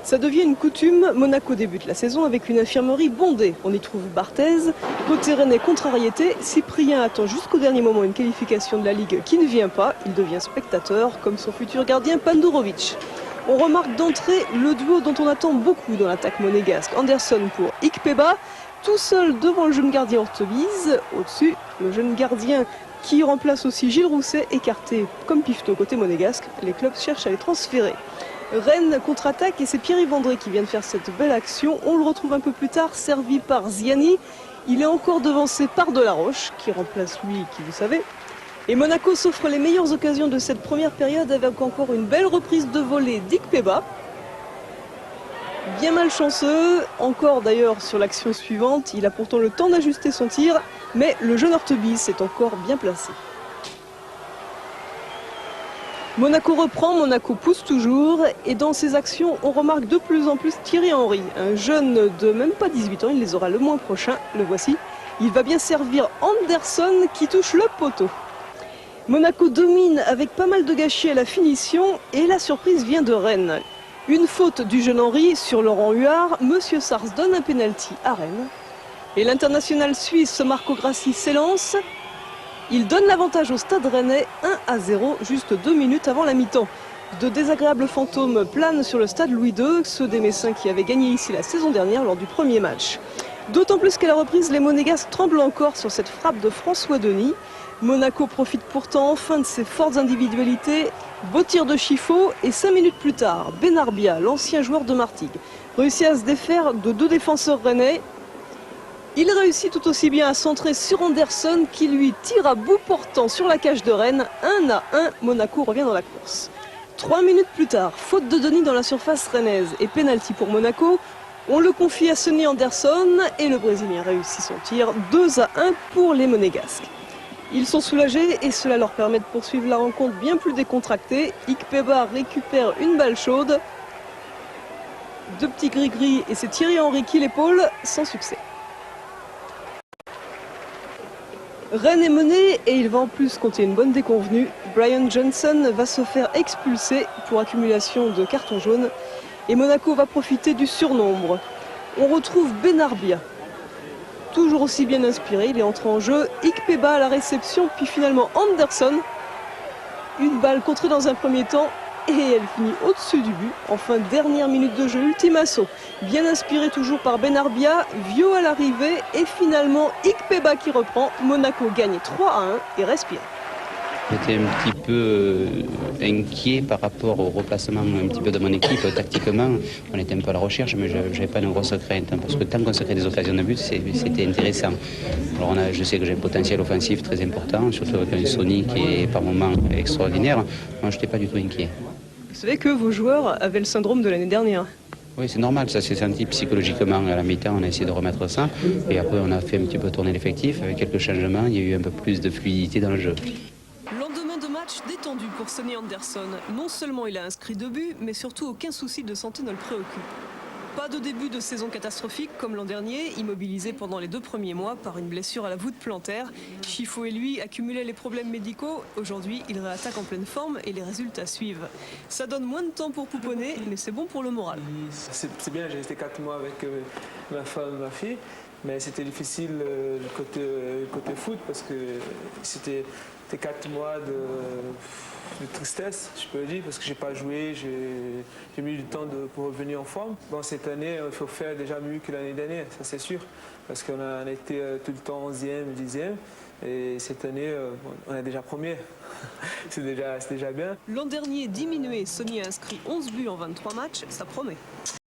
Ça devient une coutume, Monaco débute la saison avec une infirmerie bondée. On y trouve Barthez, côté rennais contrariété, Cyprien attend jusqu'au dernier moment une qualification de la Ligue qui ne vient pas. Il devient spectateur, comme son futur gardien Pandurovic. On remarque d'entrée le duo dont on attend beaucoup dans l'attaque monégasque. Anderson pour Ikpeba, tout seul devant le jeune gardien Ortebise. Au-dessus, le jeune gardien qui remplace aussi Gilles Rousset, écarté comme pifto côté monégasque. Les clubs cherchent à les transférer. Rennes contre-attaque et c'est Pierre-Yves André qui vient de faire cette belle action. On le retrouve un peu plus tard, servi par Ziani. Il est encore devancé par Delaroche, qui remplace lui, qui vous savez. Et Monaco s'offre les meilleures occasions de cette première période avec encore une belle reprise de volée d'Ikpeba. Bien malchanceux, encore d'ailleurs sur l'action suivante. Il a pourtant le temps d'ajuster son tir, mais le jeune Ortebise s'est encore bien placé. Monaco reprend, Monaco pousse toujours et dans ses actions on remarque de plus en plus Thierry Henry, un jeune de même pas 18 ans, il les aura le mois prochain, le voici. Il va bien servir Anderson qui touche le poteau. Monaco domine avec pas mal de gâchis à la finition et la surprise vient de Rennes. Une faute du jeune Henry sur Laurent Huard, Monsieur Sars donne un pénalty à Rennes. Et l'international suisse Marco Grassi s'élance. Il donne l'avantage au Stade Rennais 1-0, juste 2 minutes avant la mi-temps. De désagréables fantômes planent sur le Stade Louis II, ceux des Messins qui avaient gagné ici la saison dernière lors du premier match. D'autant plus qu'à la reprise, les Monégasques tremblent encore sur cette frappe de François Denis. Monaco profite pourtant enfin de ses fortes individualités. Beau tir de Chiffaut et 5 minutes plus tard, Benarbia, l'ancien joueur de Martigues, réussit à se défaire de 2 défenseurs rennais. Il réussit tout aussi bien à centrer sur Anderson qui lui tire à bout portant sur la cage de Rennes. 1-1, Monaco revient dans la course. 3 minutes plus tard, faute de Denis dans la surface rennaise et pénalty pour Monaco. On le confie à Sonny Anderson et le Brésilien réussit son tir. 2-1 pour les Monégasques. Ils sont soulagés et cela leur permet de poursuivre la rencontre bien plus décontractée. Ikpeba récupère une balle chaude. 2 petits gris-gris et c'est Thierry Henry qui l'épaule sans succès. Rennes est mené et il va en plus compter une bonne déconvenue. Brian Johnson va se faire expulser pour accumulation de cartons jaunes. Et Monaco va profiter du surnombre. On retrouve Benarbia. Toujours aussi bien inspiré, il est entré en jeu. Ikpeba à la réception, puis finalement Anderson. Une balle contrée dans un premier temps et elle finit au-dessus du but. Enfin, dernière minute de jeu, ultime assaut. Bien inspiré toujours par Benarbia, Vieux à l'arrivée et finalement Ikpeba qui reprend. Monaco gagne 3-1 et respire. J'étais un petit peu inquiet par rapport au replacement un petit peu de mon équipe. Tactiquement, on était un peu à la recherche, mais je n'avais pas une grosse crainte. Parce que tant qu'on se crée des occasions de but, c'était intéressant. Alors je sais que j'ai un potentiel offensif très important, surtout avec un Sonny qui est par moments extraordinaire. Moi, je n'étais pas du tout inquiet. Vous savez que vos joueurs avaient le syndrome de l'année dernière. Oui, c'est normal, ça s'est senti psychologiquement à la mi-temps, on a essayé de remettre ça. Et après, on a fait un petit peu tourner l'effectif. Avec quelques changements, il y a eu un peu plus de fluidité dans le jeu. Lendemain de match détendu pour Sonny Anderson. Non seulement il a inscrit 2 buts, mais surtout aucun souci de santé ne le préoccupe. Pas de début de saison catastrophique comme l'an dernier, immobilisé pendant les 2 premiers mois par une blessure à la voûte plantaire. Chiffaut et lui accumulaient les problèmes médicaux. Aujourd'hui, il réattaque en pleine forme et les résultats suivent. Ça donne moins de temps pour pouponner, mais c'est bon pour le moral. C'est bien, j'ai resté 4 mois avec ma femme et ma fille. Mais c'était difficile côté foot parce que c'était 4 mois de tristesse, je peux le dire, parce que j'ai pas joué, j'ai mis du temps pour revenir en forme. Bon, cette année, il faut faire déjà mieux que l'année dernière, ça c'est sûr, parce qu'on a été tout le temps 11e, 10e, et cette année, on est déjà premier. c'est déjà bien. L'an dernier diminué, Sonny a inscrit 11 buts en 23 matchs, ça promet.